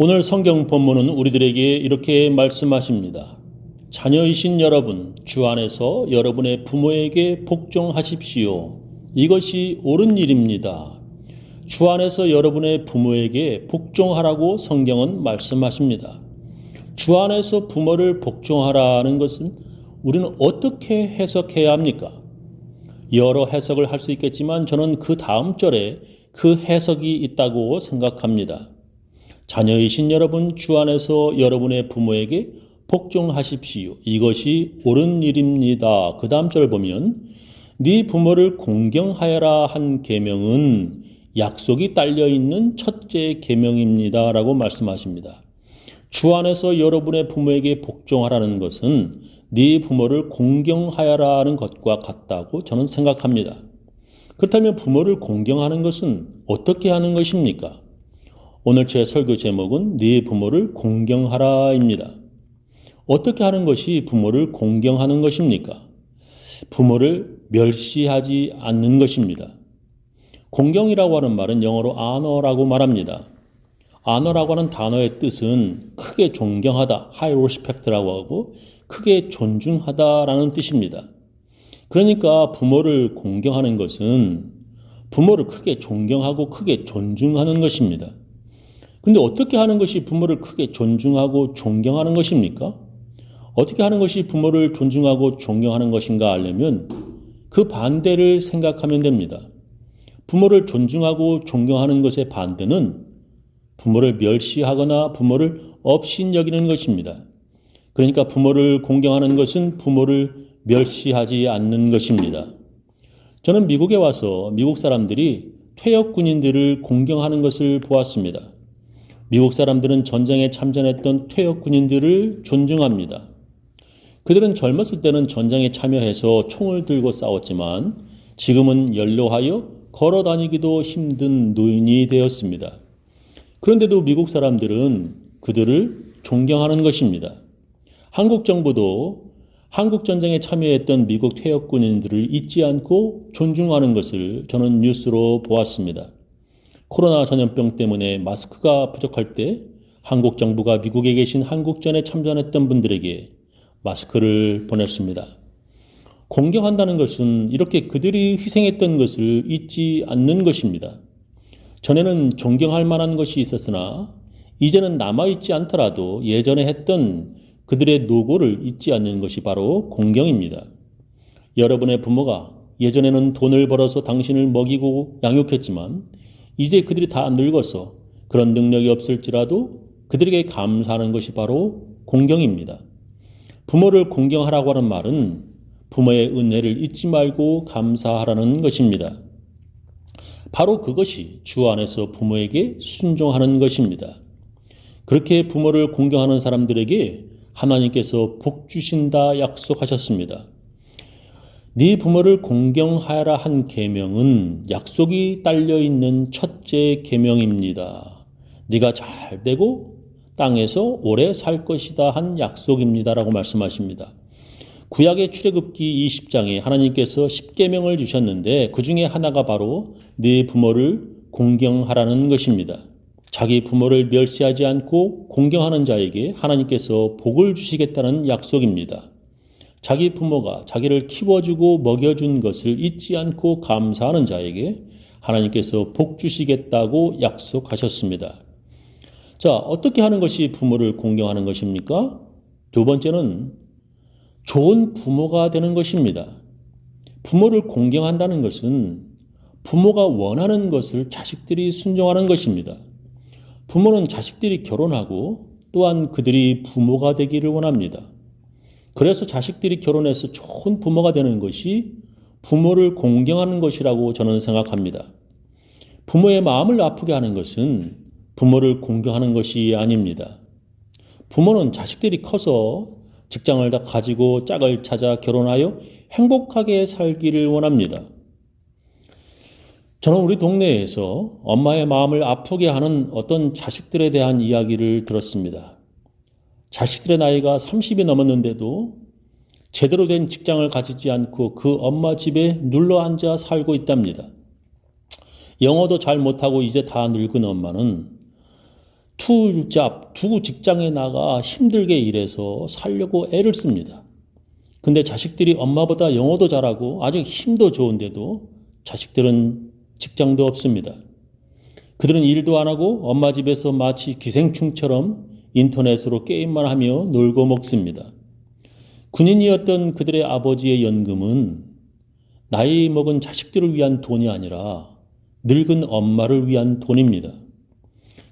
오늘 성경 본문은 우리들에게 이렇게 말씀하십니다. 자녀이신 여러분, 주 안에서 여러분의 부모에게 복종하십시오. 이것이 옳은 일입니다. 주 안에서 여러분의 부모에게 복종하라고 성경은 말씀하십니다. 주 안에서 부모를 복종하라는 것은 우리는 어떻게 해석해야 합니까? 여러 해석을 할 수 있겠지만 저는 그 다음 절에 그 해석이 있다고 생각합니다. 자녀이신 여러분, 주 안에서 여러분의 부모에게 복종하십시오. 이것이 옳은 일입니다. 그 다음 절 보면 네 부모를 공경하여라 한 계명은 약속이 딸려있는 첫째 계명입니다. 라고 말씀하십니다. 주 안에서 여러분의 부모에게 복종하라는 것은 네 부모를 공경하여라는 것과 같다고 저는 생각합니다. 그렇다면 부모를 공경하는 것은 어떻게 하는 것입니까? 오늘 제 설교 제목은 네 부모를 공경하라입니다. 어떻게 하는 것이 부모를 공경하는 것입니까? 부모를 멸시하지 않는 것입니다. 공경이라고 하는 말은 영어로 honor라고 말합니다. honor라고 하는 단어의 뜻은 크게 존경하다, high respect라고 하고 크게 존중하다라는 뜻입니다. 그러니까 부모를 공경하는 것은 부모를 크게 존경하고 크게 존중하는 것입니다. 근데 어떻게 하는 것이 부모를 크게 존중하고 존경하는 것입니까? 어떻게 하는 것이 부모를 존중하고 존경하는 것인가 하려면 그 반대를 생각하면 됩니다. 부모를 존중하고 존경하는 것의 반대는 부모를 멸시하거나 부모를 업신여기는 것입니다. 그러니까 부모를 공경하는 것은 부모를 멸시하지 않는 것입니다. 저는 미국에 와서 미국 사람들이 퇴역 군인들을 공경하는 것을 보았습니다. 미국 사람들은 전쟁에 참전했던 퇴역 군인들을 존중합니다. 그들은 젊었을 때는 전쟁에 참여해서 총을 들고 싸웠지만 지금은 연로하여 걸어 다니기도 힘든 노인이 되었습니다. 그런데도 미국 사람들은 그들을 존경하는 것입니다. 한국 정부도 한국 전쟁에 참여했던 미국 퇴역 군인들을 잊지 않고 존중하는 것을 저는 뉴스로 보았습니다. 코로나 전염병 때문에 마스크가 부족할 때 한국 정부가 미국에 계신 한국전에 참전했던 분들에게 마스크를 보냈습니다. 공경한다는 것은 이렇게 그들이 희생했던 것을 잊지 않는 것입니다. 전에는 존경할 만한 것이 있었으나 이제는 남아있지 않더라도 예전에 했던 그들의 노고를 잊지 않는 것이 바로 공경입니다. 여러분의 부모가 예전에는 돈을 벌어서 당신을 먹이고 양육했지만 이제 그들이 다 늙어서 그런 능력이 없을지라도 그들에게 감사하는 것이 바로 공경입니다. 부모를 공경하라고 하는 말은 부모의 은혜를 잊지 말고 감사하라는 것입니다. 바로 그것이 주 안에서 부모에게 순종하는 것입니다. 그렇게 부모를 공경하는 사람들에게 하나님께서 복 주신다 약속하셨습니다. 네 부모를 공경하여라 한 계명은 약속이 딸려있는 첫째 계명입니다. 네가 잘 되고 땅에서 오래 살 것이다 한 약속입니다. 라고 말씀하십니다. 구약의 출애굽기 20장에 하나님께서 10계명을 주셨는데 그 중에 하나가 바로 네 부모를 공경하라는 것입니다. 자기 부모를 멸시하지 않고 공경하는 자에게 하나님께서 복을 주시겠다는 약속입니다. 자기 부모가 자기를 키워주고 먹여준 것을 잊지 않고 감사하는 자에게 하나님께서 복 주시겠다고 약속하셨습니다. 자, 어떻게 하는 것이 부모를 공경하는 것입니까? 두 번째는 좋은 부모가 되는 것입니다. 부모를 공경한다는 것은 부모가 원하는 것을 자식들이 순종하는 것입니다. 부모는 자식들이 결혼하고 또한 그들이 부모가 되기를 원합니다. 그래서 자식들이 결혼해서 좋은 부모가 되는 것이 부모를 공경하는 것이라고 저는 생각합니다. 부모의 마음을 아프게 하는 것은 부모를 공경하는 것이 아닙니다. 부모는 자식들이 커서 직장을 다 가지고 짝을 찾아 결혼하여 행복하게 살기를 원합니다. 저는 우리 동네에서 엄마의 마음을 아프게 하는 어떤 자식들에 대한 이야기를 들었습니다. 자식들의 나이가 30이 넘었는데도 제대로 된 직장을 가지지 않고 그 엄마 집에 눌러앉아 살고 있답니다. 영어도 잘 못하고 이제 다 늙은 엄마는 투잡, 두 직장에 나가 힘들게 일해서 살려고 애를 씁니다. 근데 자식들이 엄마보다 영어도 잘하고 아주 힘도 좋은데도 자식들은 직장도 없습니다. 그들은 일도 안 하고 엄마 집에서 마치 기생충처럼 인터넷으로 게임만 하며 놀고 먹습니다. 군인이었던 그들의 아버지의 연금은 나이 먹은 자식들을 위한 돈이 아니라 늙은 엄마를 위한 돈입니다.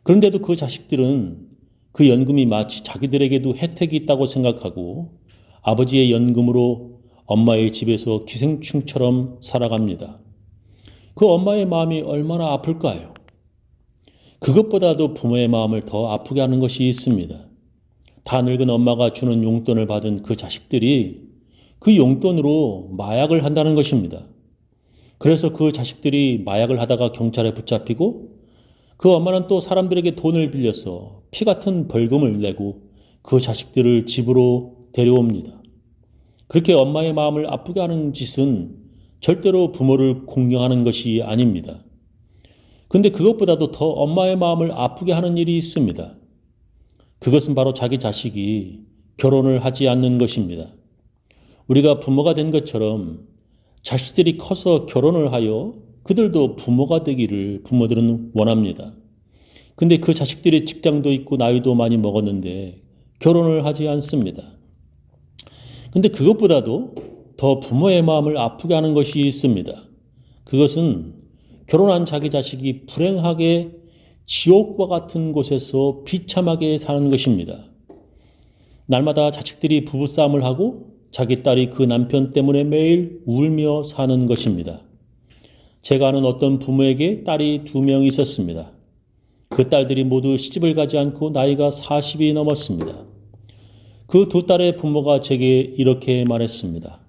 그런데도 그 자식들은 그 연금이 마치 자기들에게도 혜택이 있다고 생각하고 아버지의 연금으로 엄마의 집에서 기생충처럼 살아갑니다. 그 엄마의 마음이 얼마나 아플까요? 그것보다도 부모의 마음을 더 아프게 하는 것이 있습니다. 다 늙은 엄마가 주는 용돈을 받은 그 자식들이 그 용돈으로 마약을 한다는 것입니다. 그래서 그 자식들이 마약을 하다가 경찰에 붙잡히고 그 엄마는 또 사람들에게 돈을 빌려서 피 같은 벌금을 내고 그 자식들을 집으로 데려옵니다. 그렇게 엄마의 마음을 아프게 하는 짓은 절대로 부모를 공경하는 것이 아닙니다. 근데 그것보다도 더 엄마의 마음을 아프게 하는 일이 있습니다. 그것은 바로 자기 자식이 결혼을 하지 않는 것입니다. 우리가 부모가 된 것처럼 자식들이 커서 결혼을 하여 그들도 부모가 되기를 부모들은 원합니다. 근데 그 자식들이 직장도 있고 나이도 많이 먹었는데 결혼을 하지 않습니다. 근데 그것보다도 더 부모의 마음을 아프게 하는 것이 있습니다. 그것은 결혼한 자기 자식이 불행하게 지옥과 같은 곳에서 비참하게 사는 것입니다. 날마다 자식들이 부부싸움을 하고 자기 딸이 그 남편 때문에 매일 울며 사는 것입니다. 제가 아는 어떤 부모에게 딸이 2명 있었습니다. 그 딸들이 모두 시집을 가지 않고 나이가 40이 넘었습니다. 그 2딸의 부모가 제게 이렇게 말했습니다.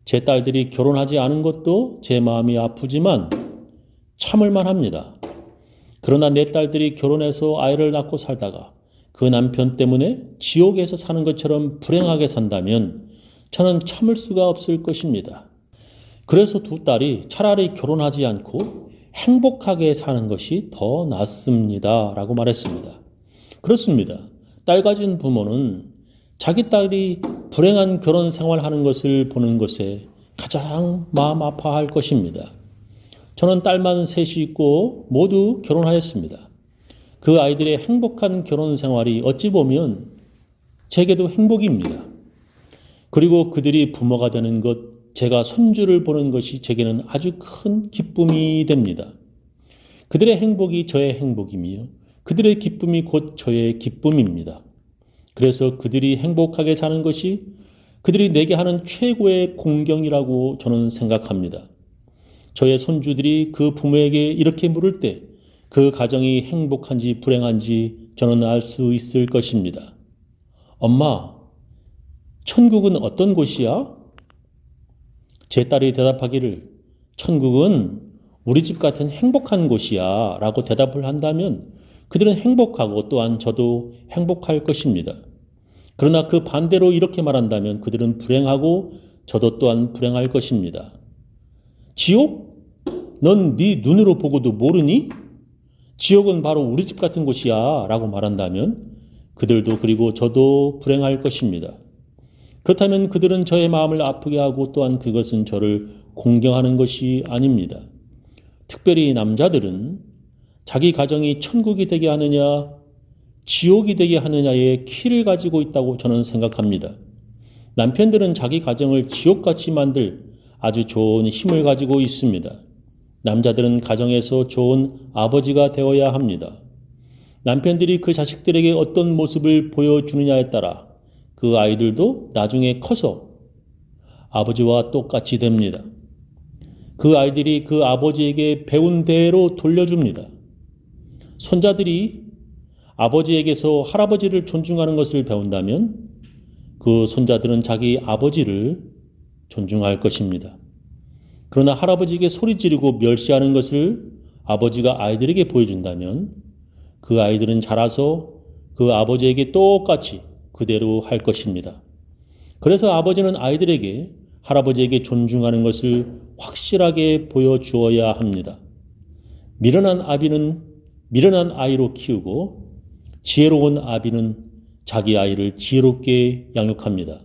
제 딸들이 결혼하지 않은 것도 제 마음이 아프지만 참을만 합니다. 그러나 내 딸들이 결혼해서 아이를 낳고 살다가 그 남편 때문에 지옥에서 사는 것처럼 불행하게 산다면 저는 참을 수가 없을 것입니다. 그래서 2딸이 차라리 결혼하지 않고 행복하게 사는 것이 더 낫습니다. 라고 말했습니다. 그렇습니다. 딸 가진 부모는 자기 딸이 불행한 결혼 생활하는 것을 보는 것에 가장 마음 아파할 것입니다. 저는 딸만 셋이 있고 모두 결혼하였습니다. 그 아이들의 행복한 결혼 생활이 어찌 보면 제게도 행복입니다. 그리고 그들이 부모가 되는 것, 제가 손주를 보는 것이 제게는 아주 큰 기쁨이 됩니다. 그들의 행복이 저의 행복이며 그들의 기쁨이 곧 저의 기쁨입니다. 그래서 그들이 행복하게 사는 것이 그들이 내게 하는 최고의 공경이라고 저는 생각합니다. 저의 손주들이 그 부모에게 이렇게 물을 때 그 가정이 행복한지 불행한지 저는 알 수 있을 것입니다. 엄마, 천국은 어떤 곳이야? 제 딸이 대답하기를 천국은 우리 집 같은 행복한 곳이야 라고 대답을 한다면 그들은 행복하고 또한 저도 행복할 것입니다. 그러나 그 반대로 이렇게 말한다면 그들은 불행하고 저도 또한 불행할 것입니다. 지옥? 넌 네 눈으로 보고도 모르니? 지옥은 바로 우리 집 같은 곳이야 라고 말한다면 그들도 그리고 저도 불행할 것입니다. 그렇다면 그들은 저의 마음을 아프게 하고 또한 그것은 저를 공경하는 것이 아닙니다. 특별히 남자들은 자기 가정이 천국이 되게 하느냐 지옥이 되게 하느냐의 키를 가지고 있다고 저는 생각합니다. 남편들은 자기 가정을 지옥같이 만들 아주 좋은 힘을 가지고 있습니다. 남자들은 가정에서 좋은 아버지가 되어야 합니다. 남편들이 그 자식들에게 어떤 모습을 보여주느냐에 따라 그 아이들도 나중에 커서 아버지와 똑같이 됩니다. 그 아이들이 그 아버지에게 배운 대로 돌려줍니다. 손자들이 아버지에게서 할아버지를 존중하는 것을 배운다면 그 손자들은 자기 아버지를 존중할 것입니다. 그러나 할아버지에게 소리 지르고 멸시하는 것을 아버지가 아이들에게 보여준다면 그 아이들은 자라서 그 아버지에게 똑같이 그대로 할 것입니다. 그래서 아버지는 아이들에게 할아버지에게 존중하는 것을 확실하게 보여주어야 합니다. 미련한 아비는 미련한 아이로 키우고 지혜로운 아비는 자기 아이를 지혜롭게 양육합니다.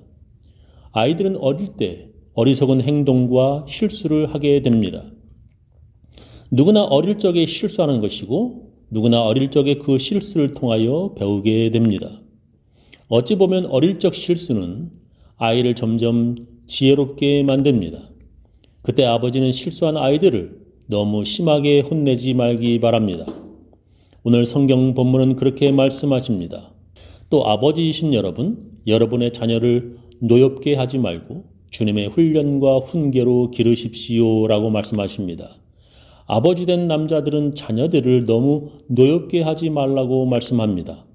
아이들은 어릴 때 어리석은 행동과 실수를 하게 됩니다. 누구나 어릴 적에 실수하는 것이고 누구나 어릴 적에 그 실수를 통하여 배우게 됩니다. 어찌 보면 어릴 적 실수는 아이를 점점 지혜롭게 만듭니다. 그때 아버지는 실수한 아이들을 너무 심하게 혼내지 말기 바랍니다. 오늘 성경 본문은 그렇게 말씀하십니다. 또 아버지이신 여러분, 여러분의 자녀를 노엽게 하지 말고 주님의 훈련과 훈계로 기르십시오 라고 말씀하십니다. 아버지 된 남자들은 자녀들을 너무 노엽게 하지 말라고 말씀합니다.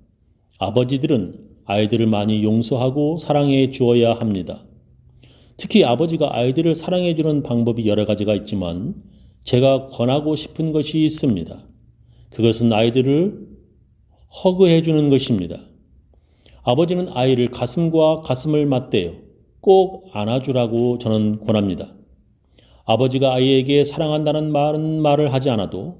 아버지들은 아이들을 많이 용서하고 사랑해 주어야 합니다. 특히 아버지가 아이들을 사랑해 주는 방법이 여러 가지가 있지만 제가 권하고 싶은 것이 있습니다. 그것은 아이들을 허그해 주는 것입니다. 아버지는 아이를 가슴과 가슴을 맞대어 꼭 안아주라고 저는 권합니다. 아버지가 아이에게 사랑한다는 말을 하지 않아도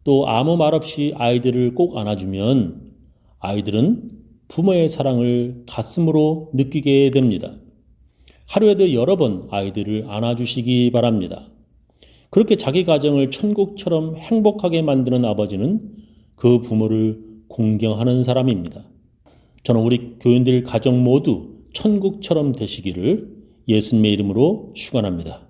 또 아무 말 없이 아이들을 꼭 안아주면 아이들은 부모의 사랑을 가슴으로 느끼게 됩니다. 하루에도 여러 번 아이들을 안아주시기 바랍니다. 그렇게 자기 가정을 천국처럼 행복하게 만드는 아버지는 그 부모를 공경하는 사람입니다. 저는 우리 교인들 가정 모두 천국처럼 되시기를 예수님의 이름으로 축원합니다.